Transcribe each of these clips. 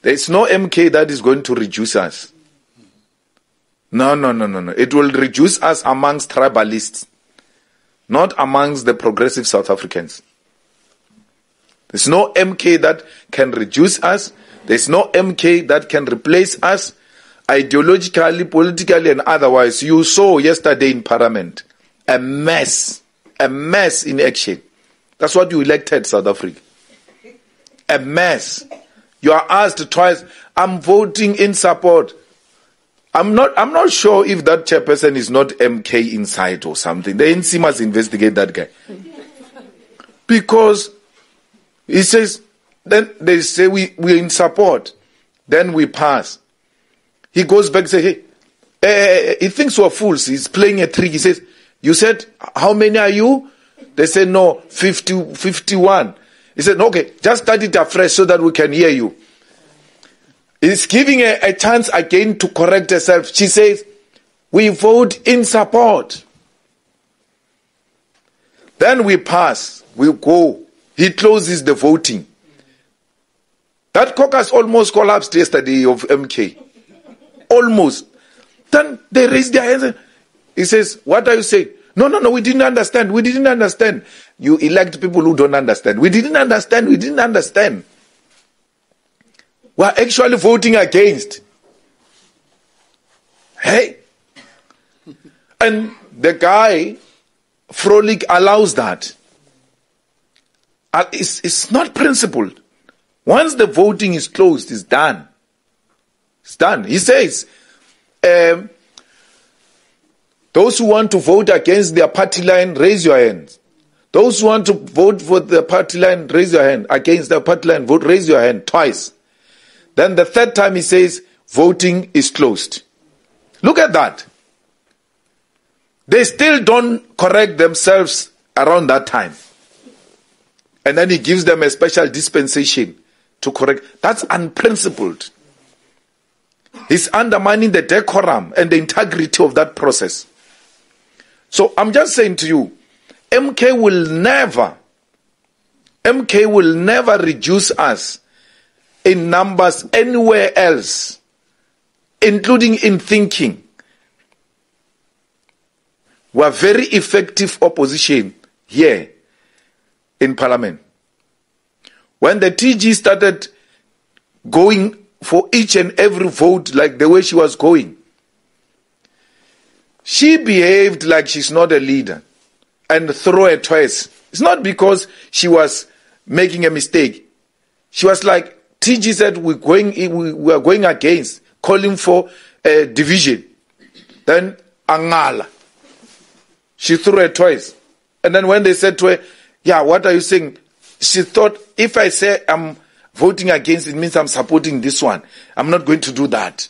There's no MK that is going to reduce us. No. It will reduce us amongst tribalists, not amongst the progressive South Africans. There's no MK that can reduce us. There's no MK that can replace us ideologically, politically, and otherwise. You saw yesterday in Parliament a mess in action. That's what you elected South Africa. A mess. You are asked twice, I'm voting in support. I'm not sure if that chairperson is not MK inside or something. The NC must investigate that guy. Because he says, then they say we're in support. Then we pass. He goes back and says, hey, he thinks we're fools. He's playing a trick. He says, you said, how many are you? They said, no, 51. He said, okay, just start it afresh so that we can hear you. He's giving a chance again to correct herself. She says, we vote in support. Then we pass. We go. He closes the voting. That caucus almost collapsed yesterday of MK. Almost. Then they raised their hands. He says, what are you saying? No, we didn't understand. We didn't understand. You elect people who don't understand. We didn't understand. We're actually voting against. Hey. And the guy, Frolic, allows that. It's not principled. Once the voting is closed, it's done. It's done. He says, those who want to vote against their party line, raise your hands. Those who want to vote for the party line, raise your hand. Against the party line, vote, raise your hand twice. Then the third time he says, voting is closed. Look at that. They still don't correct themselves around that time. And then he gives them a special dispensation to correct. That's unprincipled. He's undermining the decorum and the integrity of that process. So I'm just saying to you, MK will never reduce us in numbers anywhere else, including in thinking. We are very effective opposition here in Parliament. When the TG started going for each and every vote like the way she was going, she behaved like she's not a leader and threw a twice. It's not because she was making a mistake. She was like, TG said we are going against, calling for a division. Then Angala. She threw a twice. And then when they said to her, yeah, what are you saying? She thought, if I say I'm voting against, it means I'm supporting this one. I'm not going to do that.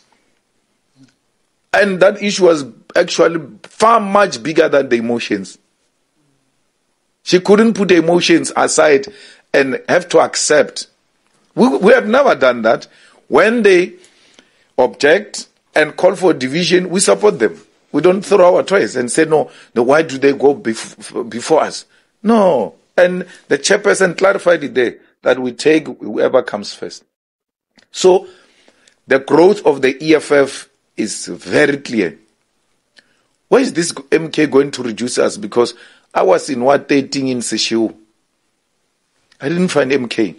And that issue was actually far much bigger than the emotions. She couldn't put the emotions aside and have to accept. We have never done that. When they object and call for division, we support them. We don't throw our toys and say, no, why do they go before us? No. And the chairperson clarified it there, that we take whoever comes first. So, the growth of the EFF is very clear. Why is this MK going to reduce us? Because I was in dating in Seshiu. I didn't find MK.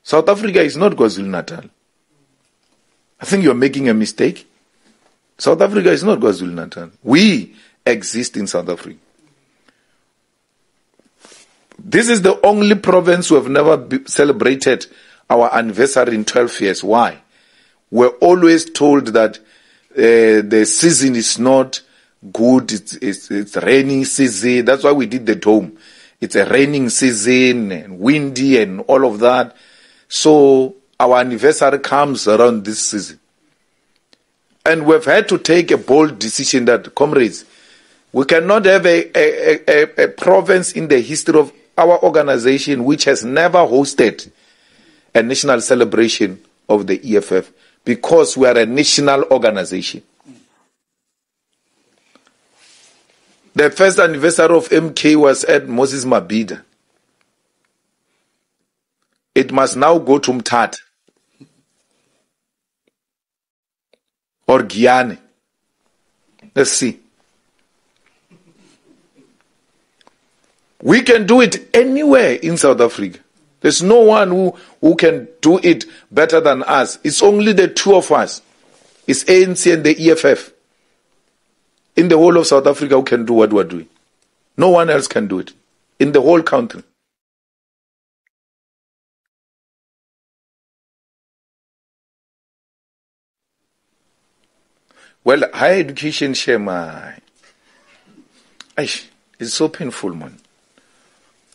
South Africa is not KwaZulu-Natal. I think you're making a mistake. South Africa is not KwaZulu-Natal. We exist in South Africa. This is the only province who have never celebrated our anniversary in 12 years. Why? We're always told that the season is not good. It's raining season. That's why we did the dome. It's a raining season and windy and all of that. So our anniversary comes around this season. And we've had to take a bold decision that, comrades, we cannot have a province in the history of our organization which has never hosted a national celebration of the EFF, because we are a national organization. The first anniversary of MK was at Moses Mabhida. It must now go to Mthatha. or Guyana. Let's see. We can do it anywhere in South Africa. There's no one who can do it better than us. It's only the two of us. It's ANC and the EFF in the whole of South Africa who can do what we're doing. No one else can do it in the whole country. Well, higher education, Shema, it's so painful, man.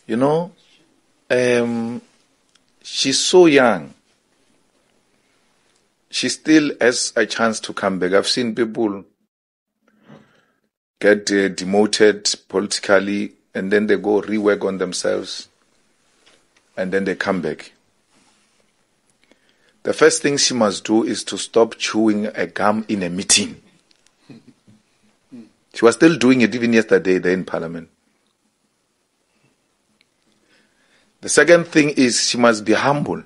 You know, she's so young. She still has a chance to come back. I've seen people get demoted politically, and then they go rework on themselves, and then they come back. The first thing she must do is to stop chewing a gum in a meeting. She was still doing it even yesterday there in Parliament. The second thing is she must be humble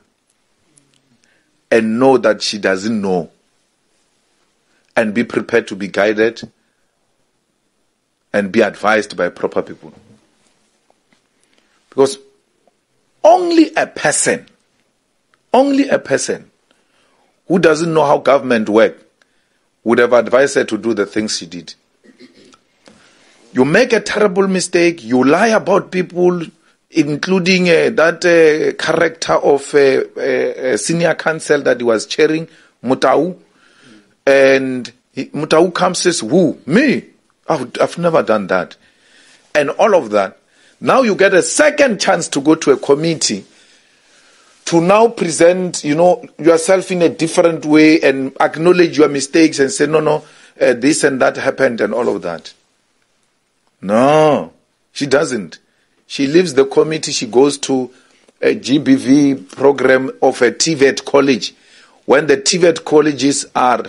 and know that she doesn't know, and be prepared to be guided and be advised by proper people. Because only a person who doesn't know how government works would have advised her to do the things she did. You make a terrible mistake, you lie about people, including that character of senior council that he was chairing, Mutau. And Mutau comes and says, who? Me? I've never done that. And all of that. Now you get a second chance to go to a committee to now present, yourself in a different way and acknowledge your mistakes and say, no, this and that happened and all of that. No, she doesn't. She leaves the committee, she goes to a GBV program of a TVET college, when the TVET colleges are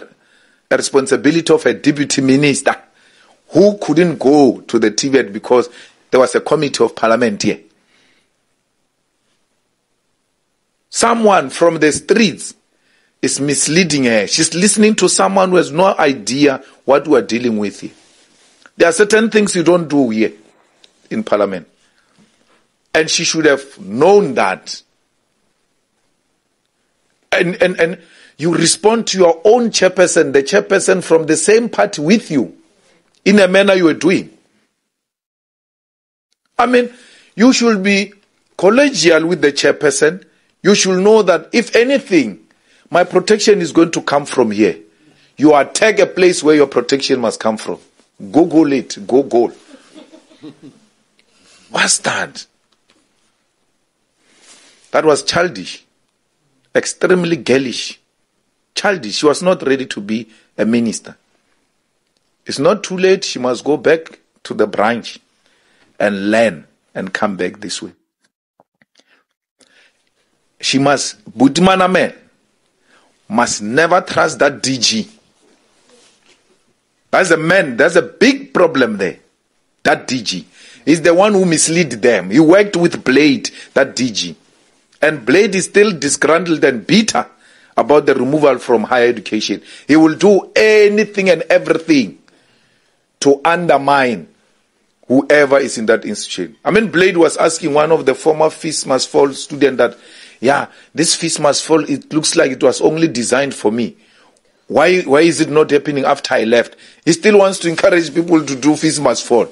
a responsibility of a deputy minister who couldn't go to the TVET because there was a committee of parliament here. Someone from the streets is misleading her. She's listening to someone who has no idea what we are dealing with here. There are certain things you don't do here in Parliament. And she should have known that. And you respond to your own chairperson, the chairperson from the same party with you, in a manner you are doing. I mean, you should be collegial with the chairperson. You should know that if anything, my protection is going to come from here. You attack a place where your protection must come from. Google it. Google. What's that? That was childish. Extremely girlish. Childish. She was not ready to be a minister. It's not too late. She must go back to the branch and learn and come back this way. She must, Budimaname, must never trust that DG. As a man, there's a big problem there. That DG is the one who misled them. He worked with Blade, that DG. And Blade is still disgruntled and bitter about the removal from higher education. He will do anything and everything to undermine whoever is in that institution. I mean, Blade was asking one of the former Feast Must Fall students that, this Feast Must Fall, it looks like it was only designed for me. Why is it not happening after I left? He still wants to encourage people to do Feast Must Fall.